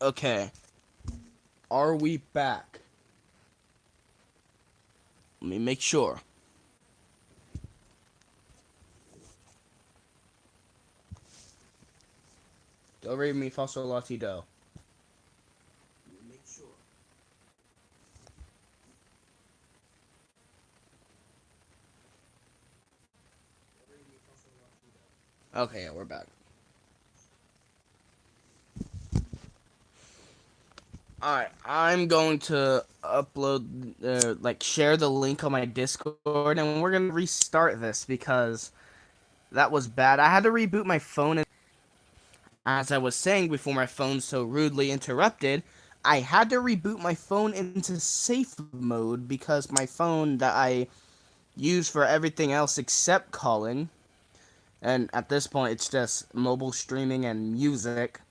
Okay. Are we back? Let me make sure. Do re mi fa sol la ti do. Let me make sure. Okay, yeah, we're back. Alright, I'm going to upload, share the link on my Discord, and we're going to restart this because that was bad. I had to reboot my phone, and as I was saying before my phone so rudely interrupted, I had to reboot my phone into safe mode because my phone that I use for everything else except calling, and at this point it's just mobile streaming and music,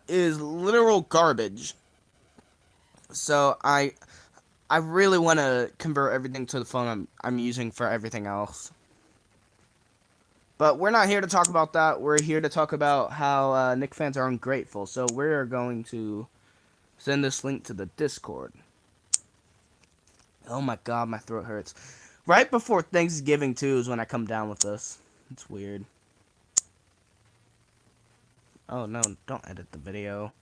is literal garbage. So I really want to convert everything to the phone I'm using for everything else. But we're not here to talk about that. We're here to talk about how Nick fans are ungrateful. So we're going to send this link to the Discord. Oh my god, my throat hurts. Right before Thanksgiving, too, is when I come down with this. It's weird. Oh no, don't edit the video.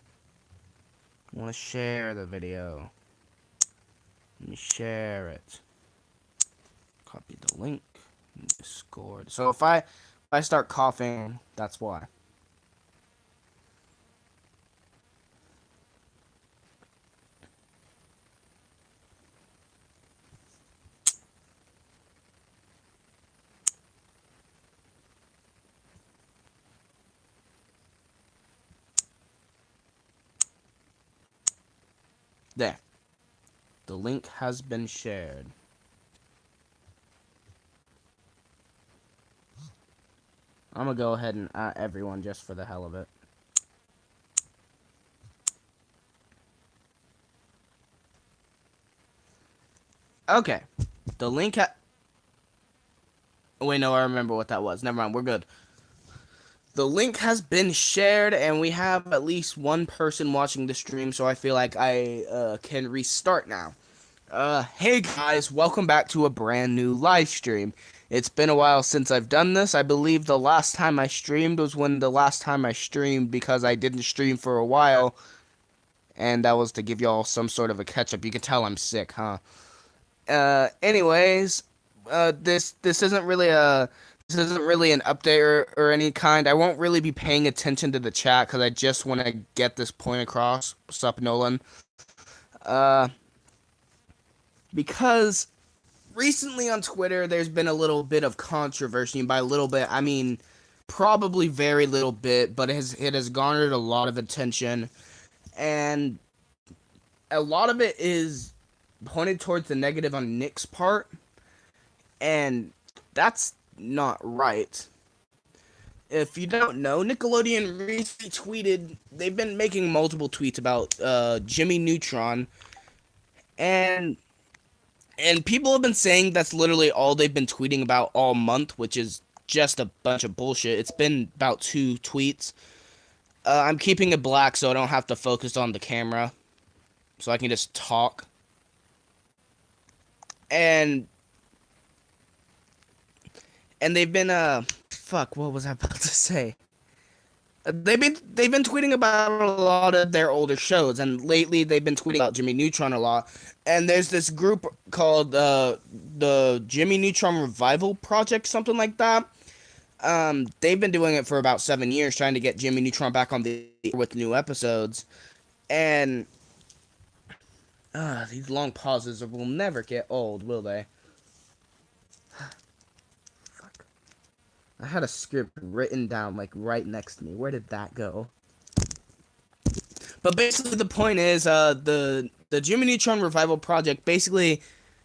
I want to share the video. Let me share it. Copy the link. Discord. So if I start coughing, that's why. There. The link has been shared. I'm gonna go ahead and add everyone just for the hell of it. Okay. The link wait, no, I remember what that was. Never mind, we're good. The link has been shared, and we have at least one person watching the stream, so I feel like I can restart now. Hey guys, welcome back to a brand new live stream. It's been a while since I've done this. I believe the last time I streamed was when the last time I streamed because I didn't stream for a while, and that was to give y'all some sort of a catch-up. You can tell I'm sick, huh? Anyways, this isn't really an update or any kind. I won't really be paying attention to the chat because I just want to get this point across. What's up, Nolan? Uh, because recently on Twitter, there's been a little bit of controversy, and by a little bit, I mean probably very little bit, but it has garnered a lot of attention, and a lot of it is pointed towards the negative on Nick's part, and that's not right. If you don't know, Nickelodeon recently tweeted, they've been making multiple tweets about Jimmy Neutron, and people have been saying that's literally all they've been tweeting about all month, which is just a bunch of bullshit. It's been about 2 tweets. I'm keeping it black so I don't have to focus on the camera, so I can just talk. And they've been fuck, what was I about to say? They've been tweeting about a lot of their older shows, and lately they've been tweeting about Jimmy Neutron a lot. And there's this group called the Jimmy Neutron Revival Project, something like that. They've been doing it for about 7 years, trying to get Jimmy Neutron back on the air with new episodes. And these long pauses will never get old, will they? I had a script written down, like, right next to me. Where did that go? But basically, the point is, the Jimmy Neutron Revival Project basically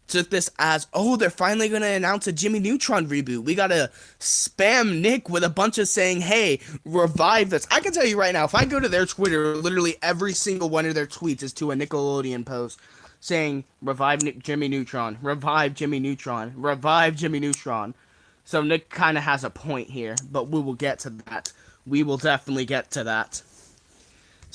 took this as, oh, they're finally going to announce a Jimmy Neutron reboot. We got to spam Nick with a bunch of saying, hey, revive this. I can tell you right now, if I go to their Twitter, literally every single one of their tweets is to a Nickelodeon post saying, revive Jimmy Neutron, revive Jimmy Neutron, revive Jimmy Neutron. So Nick kind of has a point here, but we will get to that. We will definitely get to that.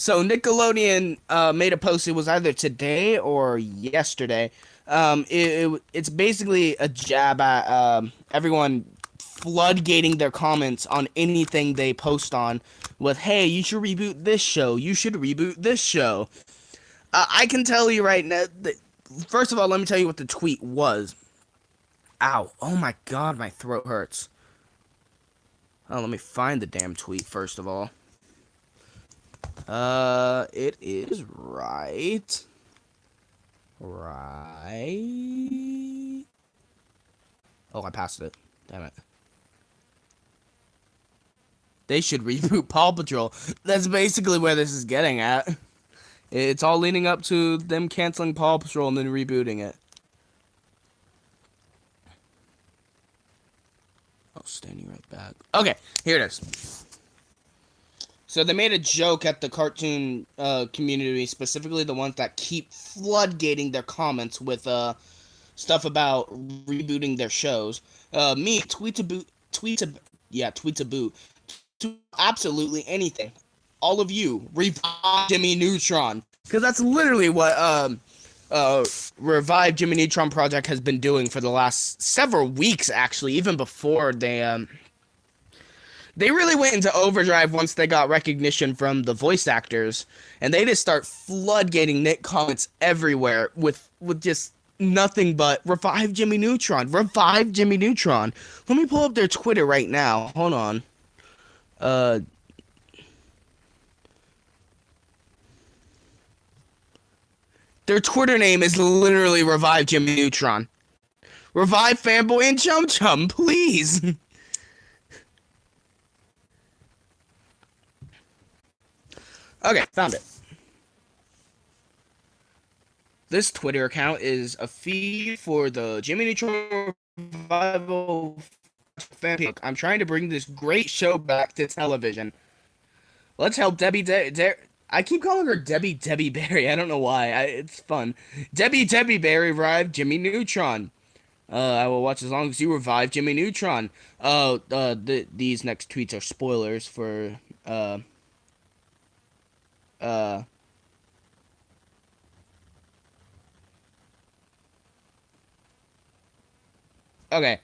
So Nickelodeon made a post. It was either today or yesterday. It's basically a jab at everyone floodgating their comments on anything they post on with, "Hey, you should reboot this show. You should reboot this show." I can tell you right now. First of all, let me tell you what the tweet was. Ow! Oh my God, my throat hurts. Oh, let me find the damn tweet first of all. It is right. Right. Oh, I passed it. Damn it. They should reboot Paw Patrol. That's basically where this is getting at. It's all leading up to them canceling Paw Patrol and then rebooting it. Oh, standing right back. Okay, here it is. So they made a joke at the cartoon community, specifically the ones that keep floodgating their comments with stuff about rebooting their shows. Me, tweet to boot, to absolutely anything. All of you, revive Jimmy Neutron, because that's literally what Revive Jimmy Neutron Project has been doing for the last several weeks, actually, even before they really went into overdrive once they got recognition from the voice actors, and they just start floodgating Nick comments everywhere with just nothing but revive Jimmy Neutron, revive Jimmy Neutron. Let me pull up their Twitter right now. Hold on. Their Twitter name is literally revive Jimmy Neutron. Revive Fanboy and Chum Chum, please. Okay, found it. This Twitter account is a feed for the Jimmy Neutron Revival fan page. I'm trying to bring this great show back to television. Let's help Debbie I keep calling her Debbie Berry. I don't know why. It's fun. Debbie Berry revive Jimmy Neutron. I will watch as long as you revive Jimmy Neutron. These next tweets are spoilers for okay.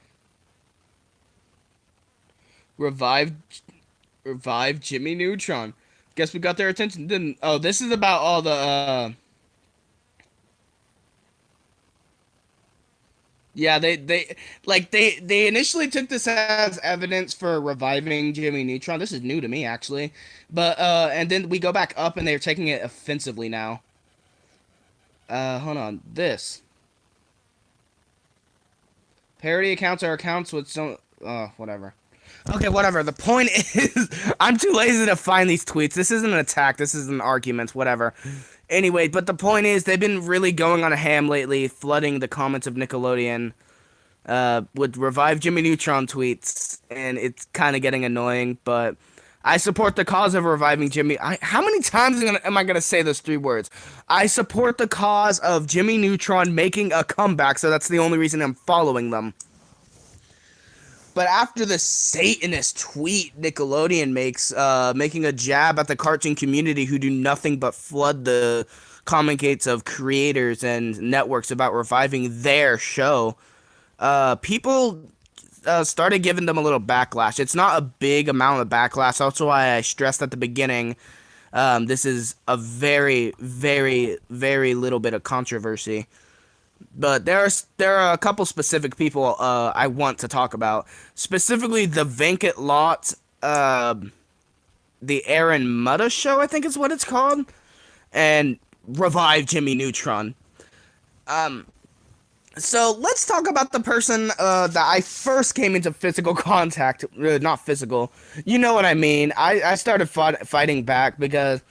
Revive Jimmy Neutron. Guess we got their attention, didn't? Oh, this is about all the yeah, they initially took this as evidence for reviving Jimmy Neutron. This is new to me actually. But and then we go back up and they're taking it offensively now. Hold on. This parody accounts are accounts with some whatever. Okay, whatever. The point is, I'm too lazy to find these tweets. This isn't an attack. This is an argument. Whatever. Anyway, but the point is, they've been really going on a ham lately, flooding the comments of Nickelodeon with Revive Jimmy Neutron tweets, and it's kind of getting annoying, but I support the cause of reviving Jimmy. How many times am I going to say those three words? I support the cause of Jimmy Neutron making a comeback, so that's the only reason I'm following them. But after the Satanist tweet Nickelodeon makes, making a jab at the cartoon community who do nothing but flood the comment gates of creators and networks about reviving their show, people started giving them a little backlash. It's not a big amount of backlash. That's why I stressed at the beginning, this is a very, very, very little bit of controversy. But there are a couple specific people I want to talk about. Specifically, the Vacant Lot, the Aaron Mutta Show, I think is what it's called, and Revive Jimmy Neutron. So let's talk about the person that I first came into physical contact. Not physical. You know what I mean. I started fighting back because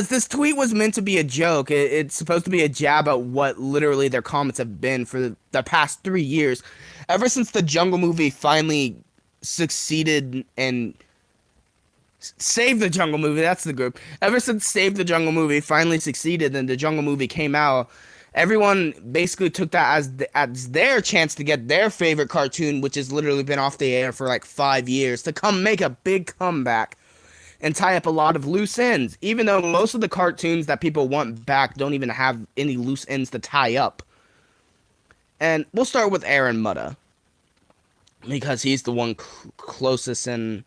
this tweet was meant to be a joke. It's supposed to be a jab at what literally their comments have been for the past 3 years. Ever since the Jungle movie finally succeeded and Save the Jungle movie, that's the group. Ever since Save the Jungle movie finally succeeded and the Jungle movie came out, everyone basically took that as their chance to get their favorite cartoon, which has literally been off the air for like 5 years, to come make a big comeback. and tie up a lot of loose ends, even though most of the cartoons that people want back don't even have any loose ends to tie up. And we'll start with Aaron Mutta, because he's the one closest in...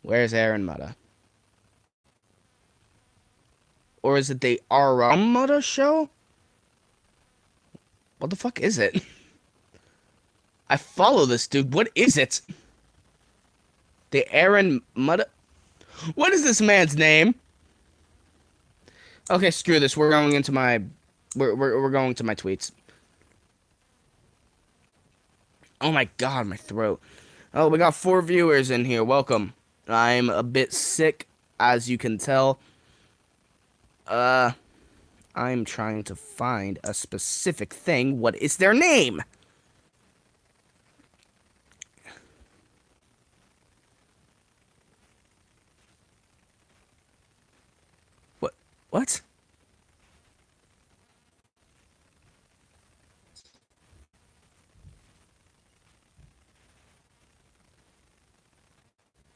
Where's Aaron Mutta? Or is it the Aram Mutta show? What the fuck is it? I follow this dude. What is it? The Aaron Mutta... What is this man's name? Okay, screw this. We're going into my... We're going to my tweets. Oh my god, my throat. Oh, we got 4 viewers in here. Welcome. I'm a bit sick, as you can tell. I'm trying to find a specific thing. What is their name? What?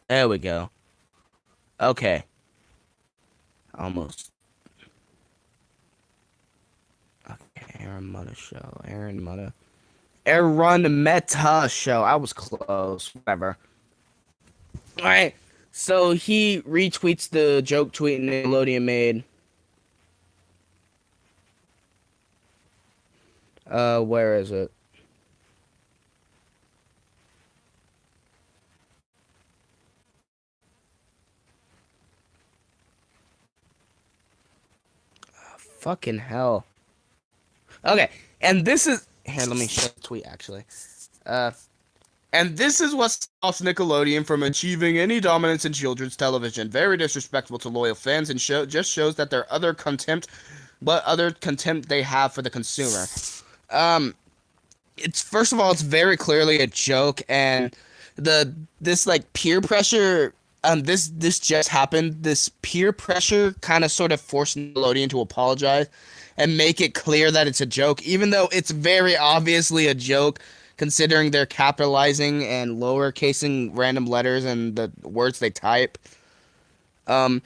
There we go. Okay. Almost. Okay, Aaron Mutta show. Aaron Mutta. Aaron Meta show. I was close. Whatever. Alright. So he retweets the joke tweet Nickelodeon made. Where is it? Fucking hell. Okay, and this is... Here, let me show the tweet, actually. And this is what stops Nickelodeon from achieving any dominance in children's television. Very disrespectful to loyal fans, and just shows that their other contempt... What other contempt they have for the consumer. It's... First of all, it's very clearly a joke, and... This, like, peer pressure... This just happened. This peer pressure kind of sort of forced Nickelodeon to apologize and make it clear that it's a joke, even though it's very obviously a joke, considering they're capitalizing and lowercasing random letters and the words they type. The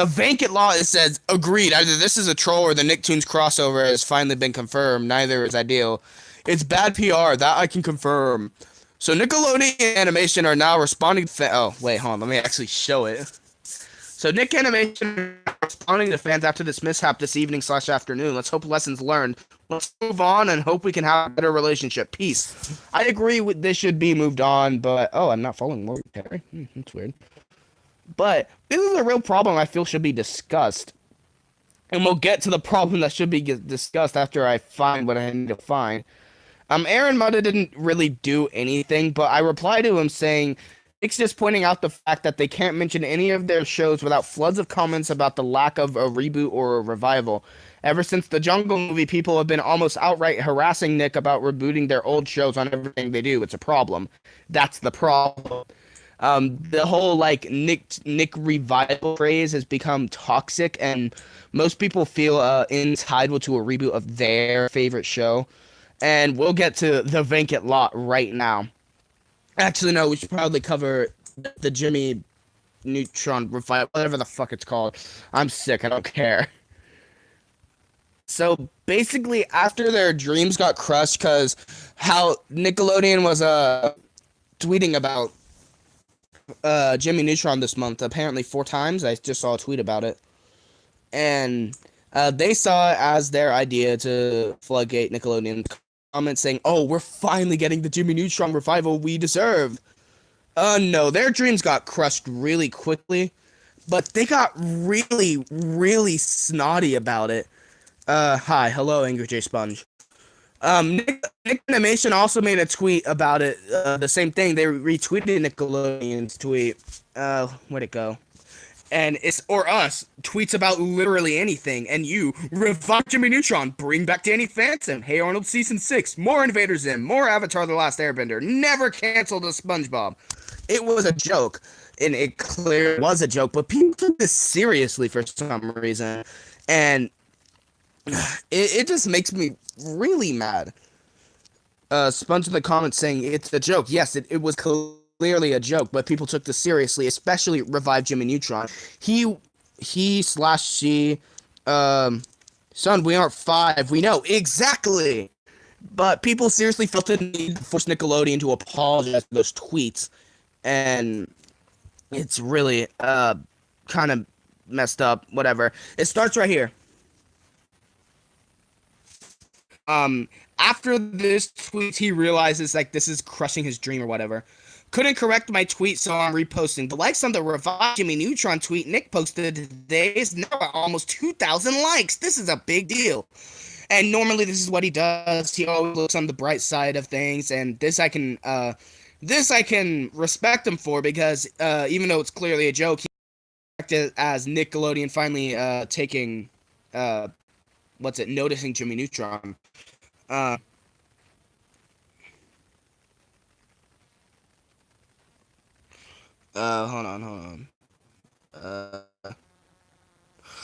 vacant law, it says, agreed, either this is a troll or the Nicktoons crossover has finally been confirmed. Neither is ideal. It's bad PR, that I can confirm. So Nickelodeon Animation are now responding to... Oh, wait, hold on. Let me actually show it. So Nick Animation are responding to fans after this mishap this evening/afternoon. Let's hope lessons learned. Let's move on and hope we can have a better relationship. Peace. I agree with this should be moved on, but... Oh, I'm not following Morgan Terry. That's weird. But this is a real problem I feel should be discussed. And we'll get to the problem that should be discussed after I find what I need to find. Aaron Mutta didn't really do anything, but I replied to him saying, Nick's just pointing out the fact that they can't mention any of their shows without floods of comments about the lack of a reboot or a revival. Ever since the Jungle movie, people have been almost outright harassing Nick about rebooting their old shows on everything they do. It's a problem. That's the problem. The whole, like, Nick revival phrase has become toxic, and most people feel entitled to a reboot of their favorite show. And we'll get to the vacant lot right now. Actually, no, we should probably cover the Jimmy Neutron revival, whatever the fuck it's called. I'm sick, I don't care. So, basically, after their dreams got crushed, because how Nickelodeon was tweeting about Jimmy Neutron this month, apparently 4 times. I just saw a tweet about it. And they saw it as their idea to floodgate Nickelodeon. Comments saying, oh, we're finally getting the Jimmy Neutron revival we deserve. No, their dreams got crushed really quickly, but they got really, really snotty about it. Hello, Angry J Sponge. Nick Animation also made a tweet about it, the same thing. They retweeted Nickelodeon's tweet. Where'd it go? And it's, or us, tweets about literally anything. And you, revive Jimmy Neutron, bring back Danny Phantom, Hey Arnold Season 6, more Invader Zim, more Avatar The Last Airbender, never canceled a SpongeBob. It was a joke, and it clearly was a joke, but people took this seriously for some reason. And it just makes me really mad. Sponge in the comments saying, it's a joke. Yes, it was clearly clearly a joke, but people took this seriously, especially Revive Jimmy Neutron. He slash she, son, we aren't five. We know exactly. But people seriously felt the need to force Nickelodeon to apologize for those tweets, and it's really kind of messed up. Whatever. It starts right here. Um, After this tweet, he realizes like this is crushing his dream or whatever. Couldn't correct my tweet, so I'm reposting. The likes on the Revive Jimmy Neutron tweet Nick posted today is now at almost 2,000 likes. This is a big deal. And normally this is what he does. He always looks on the bright side of things, and this I can respect him for, because even though it's clearly a joke, he acted as Nickelodeon finally taking noticing Jimmy Neutron. Uh, Hold on. Uh,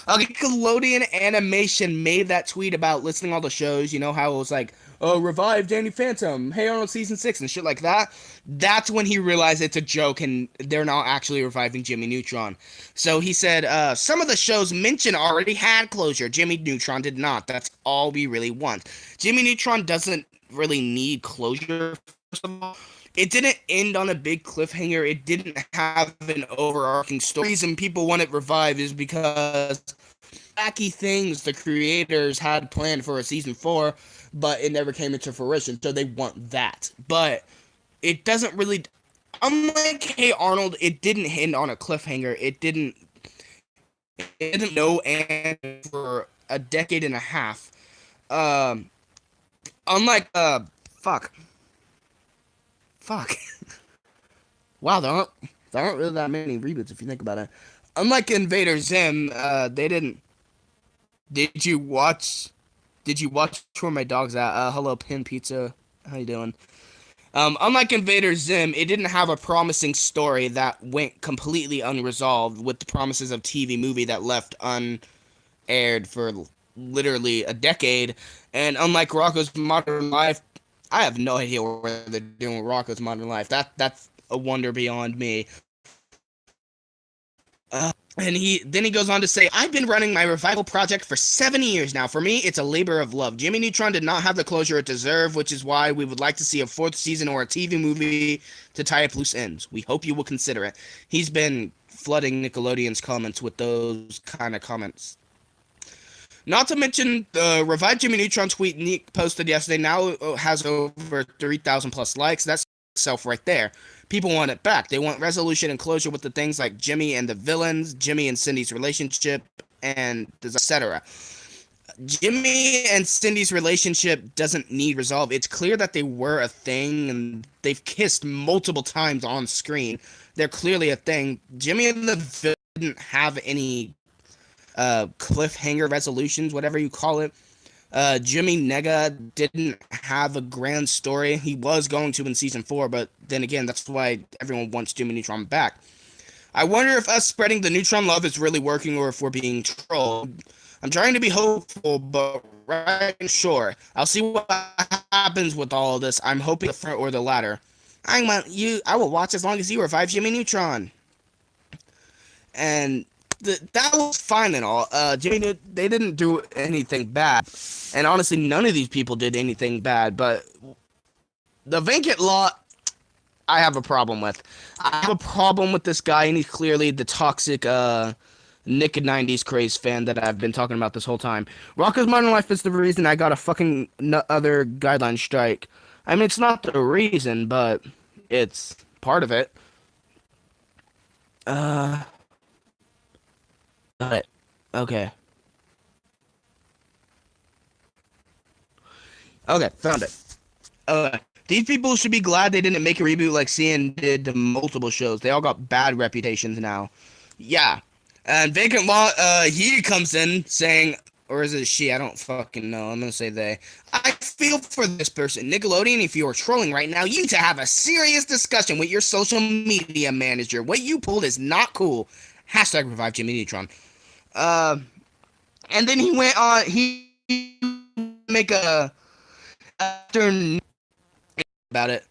okay, Nickelodeon Animation made that tweet about listing all the shows. You know how it was like, oh, revive Danny Phantom, Hey Arnold season 6, and shit like that. That's when he realized it's a joke and they're not actually reviving Jimmy Neutron. So he said, some of the shows mentioned already had closure. Jimmy Neutron did not. That's all we really want. Jimmy Neutron doesn't really need closure, first of all. It didn't end on a big cliffhanger. It didn't have an overarching story. The reason people want it revived is because wacky things the creators had planned for a season 4, but it never came into fruition, so they want that. But it doesn't really, unlike Hey Arnold, it didn't end on a cliffhanger. It didn't know end for a decade and a half. Um, Unlike fuck. Wow, there aren't really that many reboots if you think about it. Unlike Invader Zim, they didn't. Did you watch? Did you watch Where My Dog's At? Hello, Pin Pizza. How you doing? Unlike Invader Zim, it didn't have a promising story that went completely unresolved, with the promises of TV movie that left unaired for literally a decade. And unlike Rocko's Modern Life, I have no idea what they're doing with Rocko's Modern Life. That's a wonder beyond me. And he goes on to say, I've been running my revival project for 7 years now. For me, it's a labor of love. Jimmy Neutron did not have the closure it deserved, which is why we would like to see a 4th season or a TV movie to tie up loose ends. We hope you will consider it. He's been flooding Nickelodeon's comments with those kind of comments. Not to mention, the Revive Jimmy Neutron tweet Nick posted yesterday now has over 3,000 plus likes. That's itself right there. People want it back. They want resolution and closure with the things like Jimmy and the villains, Jimmy and Cindy's relationship, and etc. Jimmy and Cindy's relationship doesn't need resolve. It's clear that they were a thing, and they've kissed multiple times on screen. They're clearly a thing. Jimmy and the villain didn't have any cliffhanger resolutions, whatever you call it. Jimmy Nega didn't have a grand story. He was going to in season 4, but then again, that's why everyone wants Jimmy Neutron back. I wonder if us spreading the Neutron love is really working, or if we're being trolled. I'm trying to be hopeful, but right, sure. I'll see what happens with all of this. I'm hoping the front or the latter. I will watch as long as you revive Jimmy Neutron. And that was fine and all. Jimmy, they didn't do anything bad, and honestly, none of these people did anything bad. But the vacant lot, I have a problem with. I have a problem with this guy, and he's clearly the toxic Nick 90s craze fan that I've been talking about this whole time. Rocko's Modern Life is the reason I got a fucking other guideline strike. I mean, it's not the reason, but it's part of it. Got it. Okay. Okay, found it. These people should be glad they didn't make a reboot like CN did to multiple shows. They all got bad reputations now. Yeah. And Vacant Lot, he comes in saying, or is it she? I don't fucking know. I'm gonna say they. I feel for this person. Nickelodeon, if you are trolling right now, you need to have a serious discussion with your social media manager. What you pulled is not cool. Hashtag revive Jimmy Neutron. And then he went on, he make a after about it.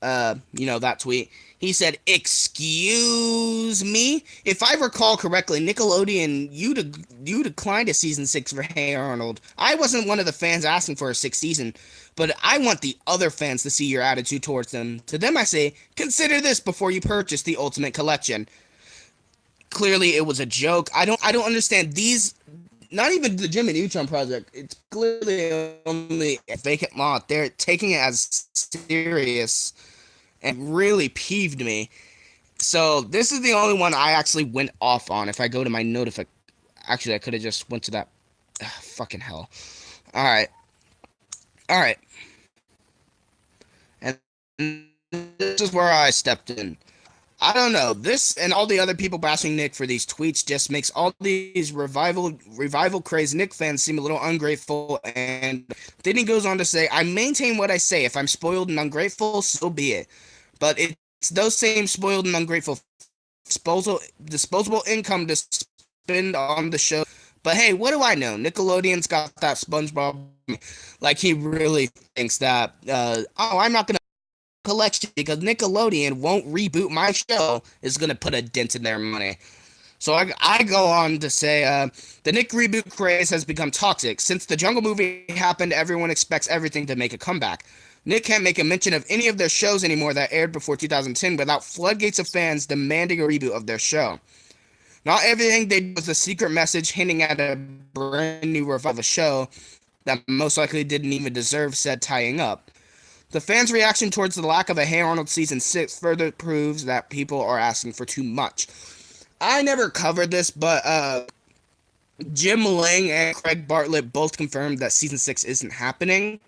that tweet. He said, "Excuse me. If I recall correctly, Nickelodeon, you declined a season 6 for Hey Arnold. I wasn't one of the fans asking for a sixth season, but I want the other fans to see your attitude towards them. To them, I say, consider this before you purchase the Ultimate Collection." Clearly, it was a joke. I don't understand these. Not even the Jim and Neutron project. It's clearly only a vacant lot. They're taking it as serious and really peeved me. So this is the only one I actually went off on. If I go to my actually I could have just went to that. Fucking hell. All right, all right, and this is where I stepped in. I don't know. This and all the other people bashing Nick for these tweets just makes all these revival crazed Nick fans seem a little ungrateful. And then he goes on to say, "I maintain what I say. If I'm spoiled and ungrateful, so be it. But it's those same spoiled and ungrateful disposable income to spend on the show. But hey, what do I know? Nickelodeon's got that SpongeBob. Like he really thinks that. I'm not gonna collection because Nickelodeon won't reboot my show is gonna put a dent in their money." So I go on to say, the Nick reboot craze has become toxic. Since the Jungle movie happened, everyone expects everything to make a comeback. Nick can't make a mention of any of their shows anymore that aired before 2010 without floodgates of fans demanding a reboot of their show. Not everything they did was a secret message hinting at a brand new revival of a show that most likely didn't even deserve said tying up. The fans' reaction towards the lack of a Hey Arnold Season 6 further proves that people are asking for too much. I never covered this, but Jim Lang and Craig Bartlett both confirmed that Season 6 isn't happening.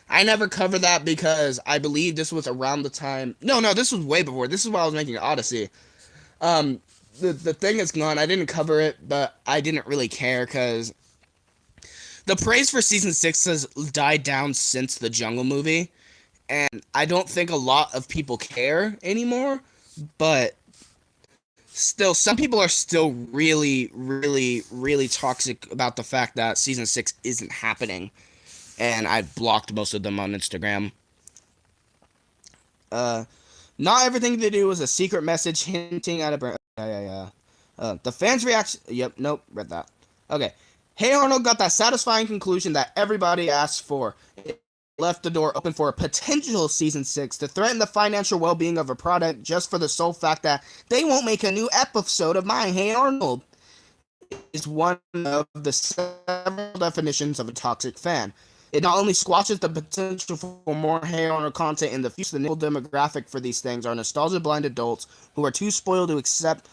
I never covered that because I believe this was around the time... No, this was way before. This is while I was making Odyssey. The thing is gone. I didn't cover it, but I didn't really care because the praise for Season 6 has died down since the Jungle movie. And I don't think a lot of people care anymore, but still, some people are still really, really, really toxic about the fact that Season 6 isn't happening. And I blocked most of them on Instagram. Not everything they do is a secret message hinting at a... Yeah. The fans' reaction... Yep, nope, read that. Okay. Hey Arnold got that satisfying conclusion that everybody asked for. It left the door open for a potential Season 6 to threaten the financial well-being of a product just for the sole fact that they won't make a new episode of My Hey Arnold. Is one of the several definitions of a toxic fan. It not only squashes the potential for more Hey Arnold content in the future, the demographic for these things are nostalgia-blind adults who are too spoiled to accept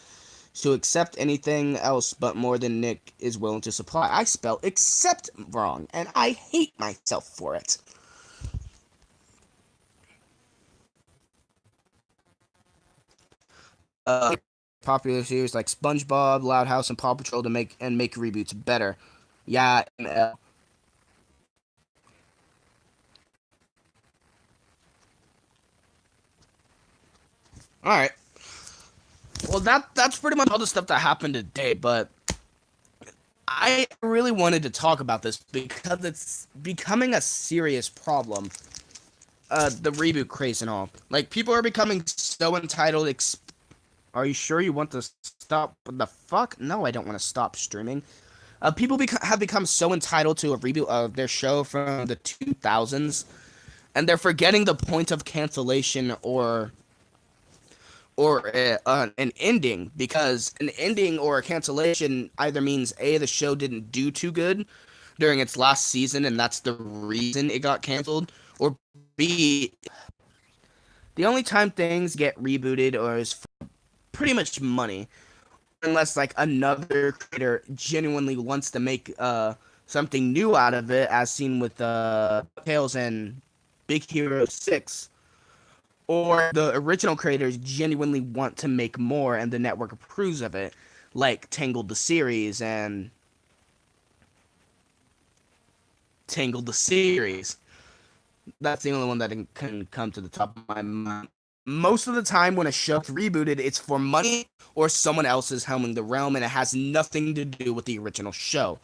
anything else but more than Nick is willing to supply. I spelled accept wrong, and I hate myself for it. Popular series like SpongeBob, Loud House, and Paw Patrol to make reboots better. Yeah, all right. Well, that's pretty much all the stuff that happened today, but I really wanted to talk about this because it's becoming a serious problem. The reboot craze and all. Like, people are becoming so entitled. Are you sure you want to stop? What the fuck? No, I don't want to stop streaming. People have become so entitled to a reboot of their show from the 2000s, and they're forgetting the point of cancellation or an ending, because an ending or a cancellation either means A, the show didn't do too good during its last season and that's the reason it got canceled, or B, the only time things get rebooted or is for pretty much money, unless like another creator genuinely wants to make something new out of it, as seen with Ducktales and Big Hero 6. Or the original creators genuinely want to make more and the network approves of it, like Tangled the series and Tangled the series. That's the only one that can come to the top of my mind. Most of the time when a show's rebooted, it's for money or someone else is helming the realm and it has nothing to do with the original show.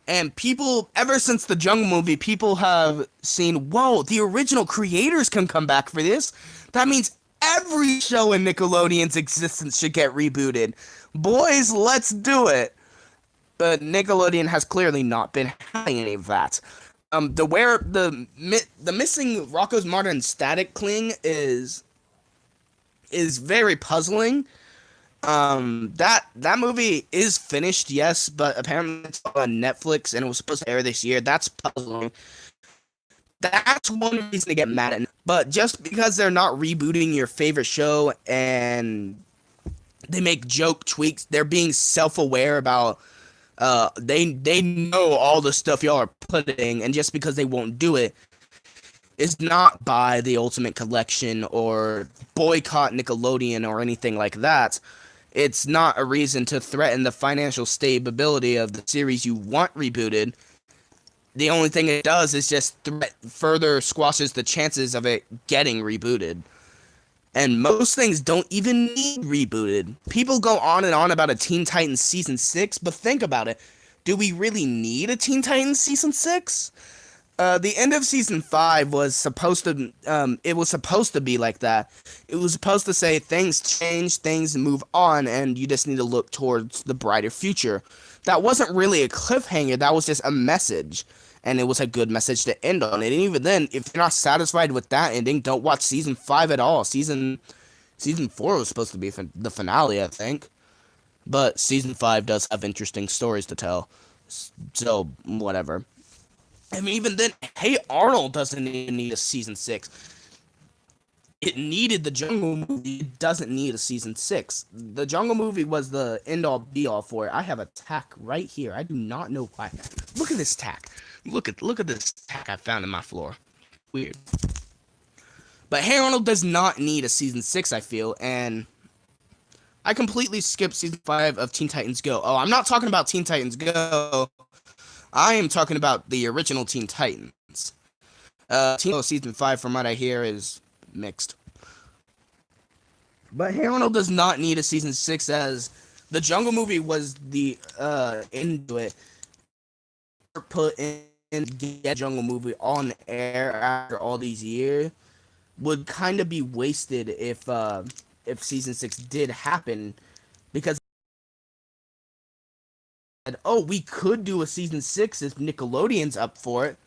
And people, ever since the Jungle movie, people have seen, whoa, the original creators can come back for this. That means every show in Nickelodeon's existence should get rebooted. Boys, let's do it. But Nickelodeon has clearly not been having any of that. The missing Rocco's Modern Static Cling is very puzzling. That movie is finished, yes, but apparently it's on Netflix and it was supposed to air this year. That's puzzling. That's one reason to get mad at. But just because they're not rebooting your favorite show and they make joke tweaks, they're being self-aware about they know all the stuff y'all are putting, and just because they won't do it is not buy the Ultimate Collection or boycott Nickelodeon or anything like that. It's not a reason to threaten the financial stability of the series you want rebooted. The only thing it does is just further squashes the chances of it getting rebooted. And most things don't even need rebooted. People go on and on about a Teen Titans Season 6, but think about it. Do we really need a Teen Titans Season 6? The end of Season 5 was supposed to, it was supposed to be like that. It was supposed to say things change, things move on, and you just need to look towards the brighter future. That wasn't really a cliffhanger, that was just a message. And it was a good message to end on. And even then, if you're not satisfied with that ending, don't watch Season 5 at all. Season 4 was supposed to be the finale, I think. But Season 5 does have interesting stories to tell. So, whatever. I mean, even then, Hey Arnold doesn't even need a Season 6. It needed the Jungle movie. It doesn't need a Season 6. The Jungle movie was the end-all, be-all for it. I have a tack right here. I do not know why. Look at this tack. Look at this tack I found in my floor. Weird. But Hey Arnold does not need a Season 6, I feel, and I completely skipped Season 5 of Teen Titans Go. Oh, I'm not talking about Teen Titans Go. I am talking about the original Teen Titans. Season 5, from what I hear, is mixed. But Hey Arnold does not need a Season 6, as the Jungle movie was the into it. Put in get Jungle movie on air after all these years would kind of be wasted if Season 6 did happen, because oh, we could do a Season 6 if Nickelodeon's up for it.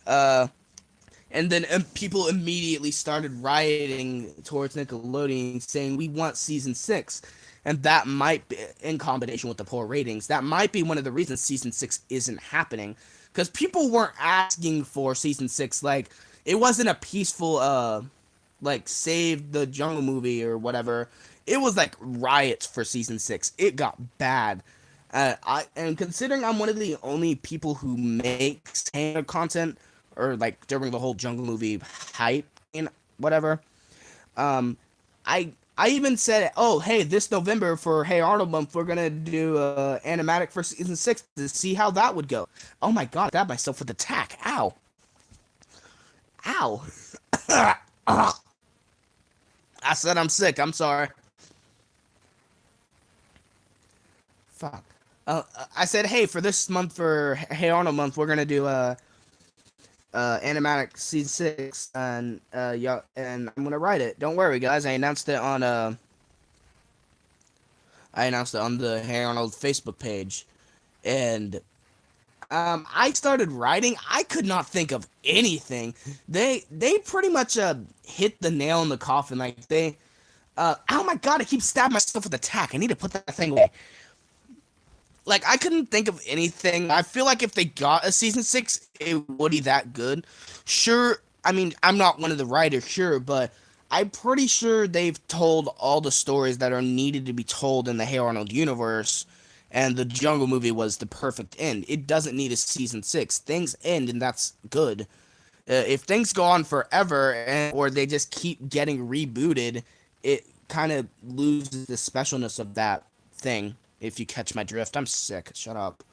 And then people immediately started rioting towards Nickelodeon saying we want Season 6. And that might be, in combination with the poor ratings, that might be one of the reasons Season 6 isn't happening. Because people weren't asking for Season 6. Like, it wasn't a peaceful, like, save the Jungle movie or whatever. It was, like, riots for Season 6. It got bad. And considering I'm one of the only people who makes content, or, like, during the whole Jungle movie hype and whatever, I even said, oh, hey, this November for Hey Arnold month, we're going to do animatic for Season 6 to see how that would go. Oh my god, I stabbed myself with a tack. Ow. Ow. I said I'm sick. I'm sorry. Fuck. I said, hey, for this month, for Hey Arnold month, we're going to do animatic Season 6, and yeah, and I'm gonna write it. Don't worry, guys. I announced it on the Hey Arnold Facebook page, and I started writing. I could not think of anything. They pretty much hit the nail in the coffin. Like they, oh my god, I keep stabbing myself with a tack. I need to put that thing away. Like, I couldn't think of anything. I feel like if they got a Season 6, it would be that good. Sure, I mean, I'm not one of the writers, sure, but I'm pretty sure they've told all the stories that are needed to be told in the Hey Arnold universe, and the Jungle movie was the perfect end. It doesn't need a Season 6. Things end, and that's good. If things go on forever, or they just keep getting rebooted, it kind of loses the specialness of that thing. If you catch my drift. I'm sick. Shut up.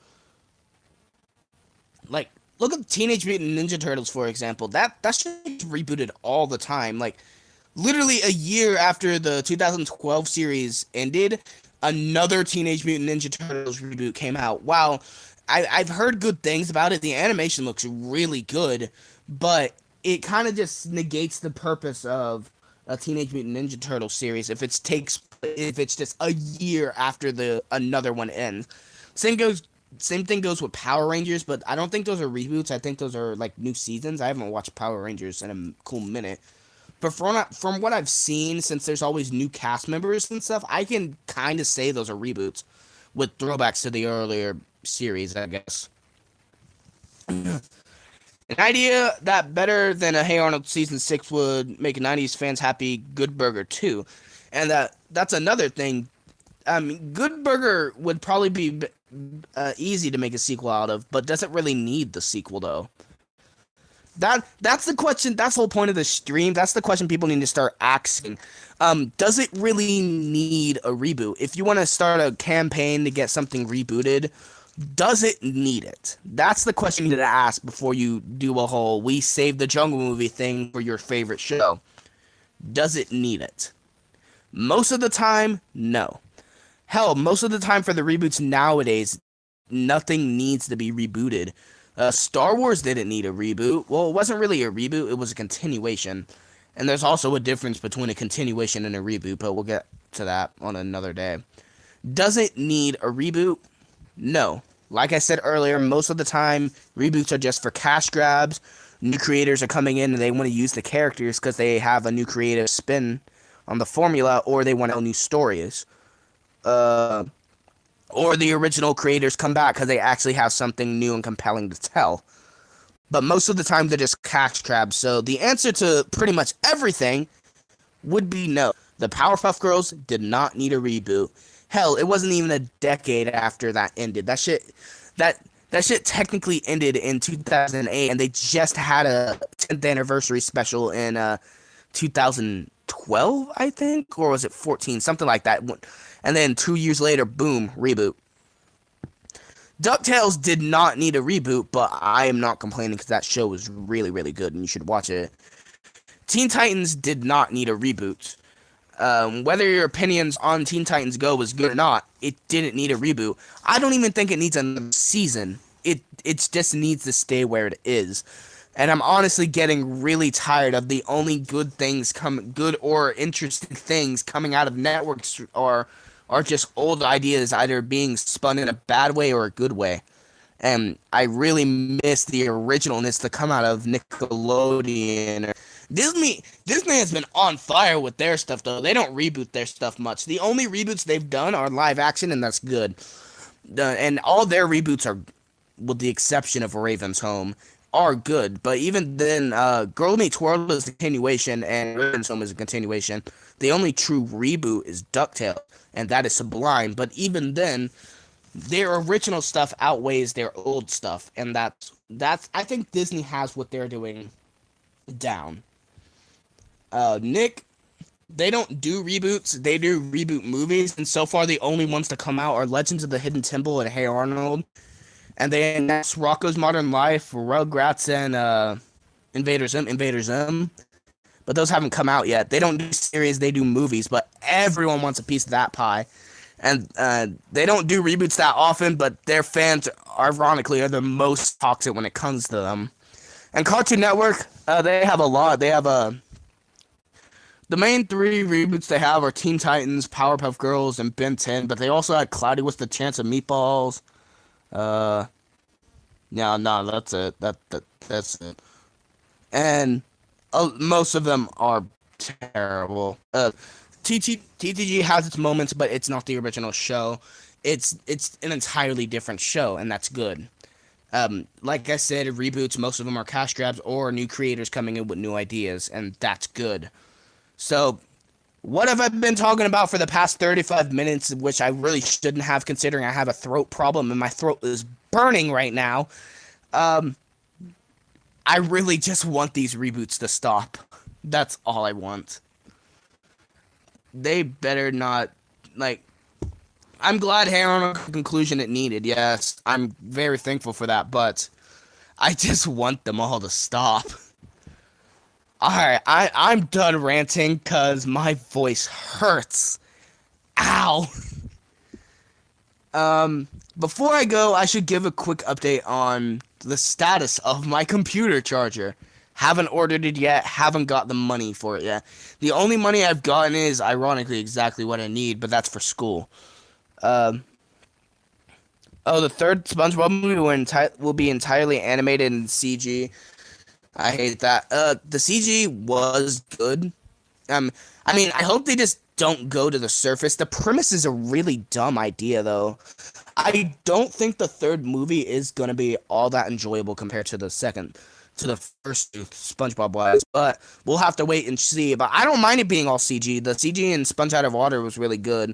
Like, look at Teenage Mutant Ninja Turtles, for example. That shit rebooted all the time. Like, literally a year after the 2012 series ended, another Teenage Mutant Ninja Turtles reboot came out. Wow. I've heard good things about it. The animation looks really good, but it kind of just negates the purpose of a Teenage Mutant Ninja Turtle series if it's just a year after the another one ends. Same goes same thing goes with Power Rangers, but I don't think those are reboots. I think those are like new seasons. I haven't watched Power Rangers in a cool minute. But from what I've seen, since there's always new cast members and stuff, I can kind of say those are reboots with throwbacks to the earlier series, I guess. An idea that better than a Hey Arnold season 6 would make 90s fans happy. Good Burger 2, and that's another thing. Good Burger would probably be easy to make a sequel out of, but doesn't really need the sequel though. That's the question. That's the whole point of the stream. That's the question people need to start asking. Does it really need a reboot? If you want to start a campaign to get something rebooted, does it need it? That's the question you need to ask before you do a whole "we saved the Jungle Movie" thing for your favorite show. Does it need it? Most of the time, no. Hell, most of the time for the reboots nowadays, nothing needs to be rebooted. Star Wars didn't need a reboot. Well, it wasn't really a reboot, it was a continuation. And there's also a difference between a continuation and a reboot, but we'll get to that on another day. Does it need a reboot? No. Like I said earlier, most of the time, reboots are just for cash grabs. New creators are coming in and they want to use the characters because they have a new creative spin on the formula, or they want to tell new stories. Or the original creators come back because they actually have something new and compelling to tell. But most of the time, they're just cash grabs. So the answer to pretty much everything would be no. The Powerpuff Girls did not need a reboot. Hell, it wasn't even a decade after that ended. That shit technically ended in 2008, and they just had a 10th anniversary special in 2012, I think, or was it 14, something like that. And then 2 years later, boom, reboot. Ducktales did not need a reboot, but I am not complaining because that show was really, really good and you should watch it. Teen Titans did not need a reboot. Whether your opinions on Teen Titans Go was good or not, it didn't need a reboot. I don't even think it needs another season. It just needs to stay where it is. And I'm honestly getting really tired of the only good or interesting things coming out of networks are just old ideas either being spun in a bad way or a good way. And I really miss the originalness to come out of Nickelodeon. Disney has been on fire with their stuff, though. They don't reboot their stuff much. The only reboots they've done are live action, and that's good. And all their reboots are, with the exception of Raven's Home, are good. But even then, Girl Meets World is a continuation, and Raven's Home is a continuation. The only true reboot is DuckTales, and that is Sublime. But even then, their original stuff outweighs their old stuff, and that's I think Disney has what they're doing down. Nick, they don't do reboots, they do reboot movies, and so far the only ones to come out are Legends of the Hidden Temple and Hey Arnold. And then that's Rocko's Modern Life, Rugrats, and Invader Zim. But those haven't come out yet. They don't do series, they do movies, but everyone wants a piece of that pie. And they don't do reboots that often, but their fans, ironically, are the most toxic when it comes to them. And Cartoon Network, they have a lot. They have the main three reboots they have are Teen Titans, Powerpuff Girls, and Ben 10, but they also had Cloudy with the Chance of Meatballs. Yeah, no, that's it. That's it. And most of them are terrible. TTG has its moments, but it's not the original show. It's an entirely different show, and that's good. Like I said, reboots, most of them are cash grabs or new creators coming in with new ideas, and that's good. So, what have I been talking about for the past 35 minutes, which I really shouldn't have, considering I have a throat problem and my throat is burning right now? I really just want these reboots to stop. That's all I want. They better not, like... I'm glad Hey Arnold got the conclusion it needed, yes. I'm very thankful for that, but I just want them all to stop. Alright, I'm done ranting because my voice hurts. Ow! Before I go, I should give a quick update on the status of my computer charger. Haven't ordered it yet, haven't got the money for it yet. The only money I've gotten is, ironically, exactly what I need, but that's for school. Um, oh, the third SpongeBob movie will be entirely animated in CG. I hate that. The CG was good. Um, I mean, I hope they just don't go to the surface. The premise is a really dumb idea, though. I don't think the third movie is gonna be all that enjoyable compared to the first two SpongeBob wise, but we'll have to wait and see. But I don't mind it being all CG. The CG in Sponge Out of Water was really good.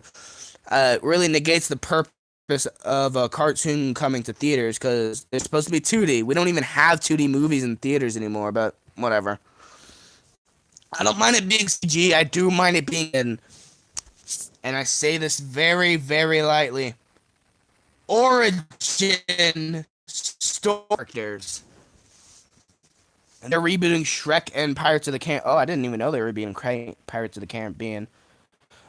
It really negates the purpose of a cartoon coming to theaters because they're supposed to be 2D. We don't even have 2D movies in theaters anymore, but whatever. I don't mind it being CG. I do mind it being in, and I say this very, very lightly, origin story characters. And they're rebooting Shrek and Pirates of the Caribbean. Oh, I didn't even know they were rebooting Pirates of the Caribbean.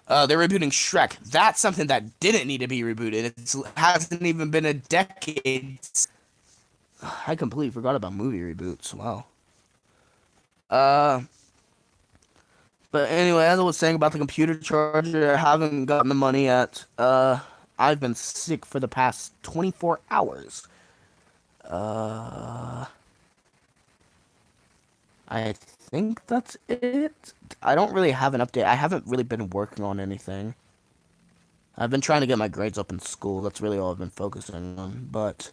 They're rebooting Shrek. That's something that didn't need to be rebooted. It hasn't even been a decade. I completely forgot about movie reboots. Wow. But anyway, as I was saying about the computer charger, I haven't gotten the money yet. I've been sick for the past 24 hours. I think that's it. I don't really have an update. I haven't really been working on anything. I've been trying to get my grades up in school. That's really all I've been focusing on. But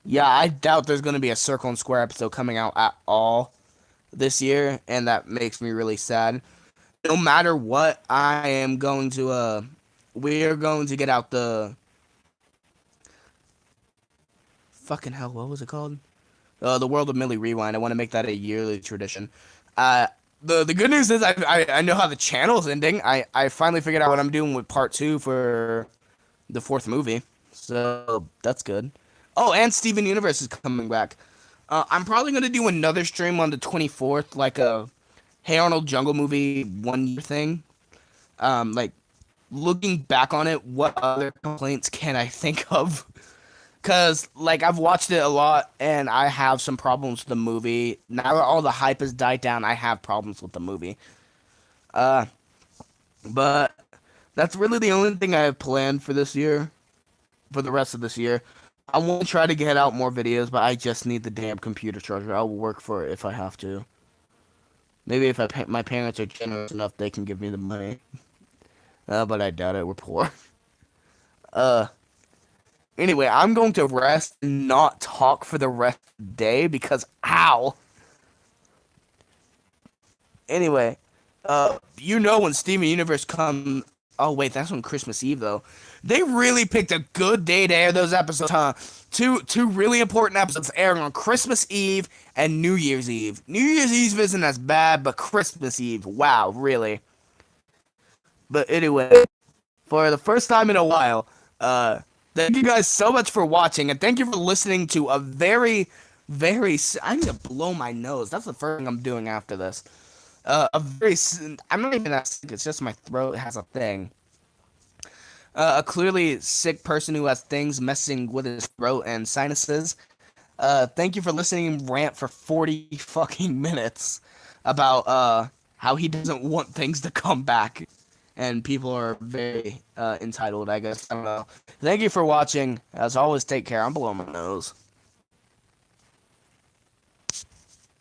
yeah, I doubt there's going to be a Circle and Square episode coming out at all this year, and that makes me really sad. No matter what, we are going to get out the fucking hell, what was it called? The World of Millie Rewind. I want to make that a yearly tradition. The good news is I know how the channel is ending. I finally figured out what I'm doing with part 2 for the 4th movie. So that's good. Oh, and Steven Universe is coming back. I'm probably going to do another stream on the 24th, like a Hey Arnold Jungle Movie 1 year thing. Like, looking back on it, what other complaints can I think of? Because, like, I've watched it a lot, and I have some problems with the movie. Now that all the hype has died down, I have problems with the movie. But that's really the only thing I have planned for this year. For the rest of this year. I want to try to get out more videos, but I just need the damn computer charger. I will work for it if I have to. Maybe if my parents are generous enough, they can give me the money. But I doubt it. We're poor. Anyway, I'm going to rest and not talk for the rest of the day because, ow. Anyway, when Steven Universe come. Oh wait, that's on Christmas Eve though. They really picked a good day to air those episodes, huh? Two really important episodes airing on Christmas Eve and New Year's Eve. New Year's Eve isn't as bad, but Christmas Eve, wow, really. But anyway, for the first time in a while, thank you guys so much for watching, and thank you for listening to a very, I need to blow my nose. That's the first thing I'm doing after this. I'm not even that sick, it's just my throat has a thing. A clearly sick person who has things messing with his throat and sinuses. Thank you for listening rant for 40 fucking minutes about, how he doesn't want things to come back. And people are very, entitled, I guess. I don't know. Thank you for watching. As always, take care. I'm blowing my nose.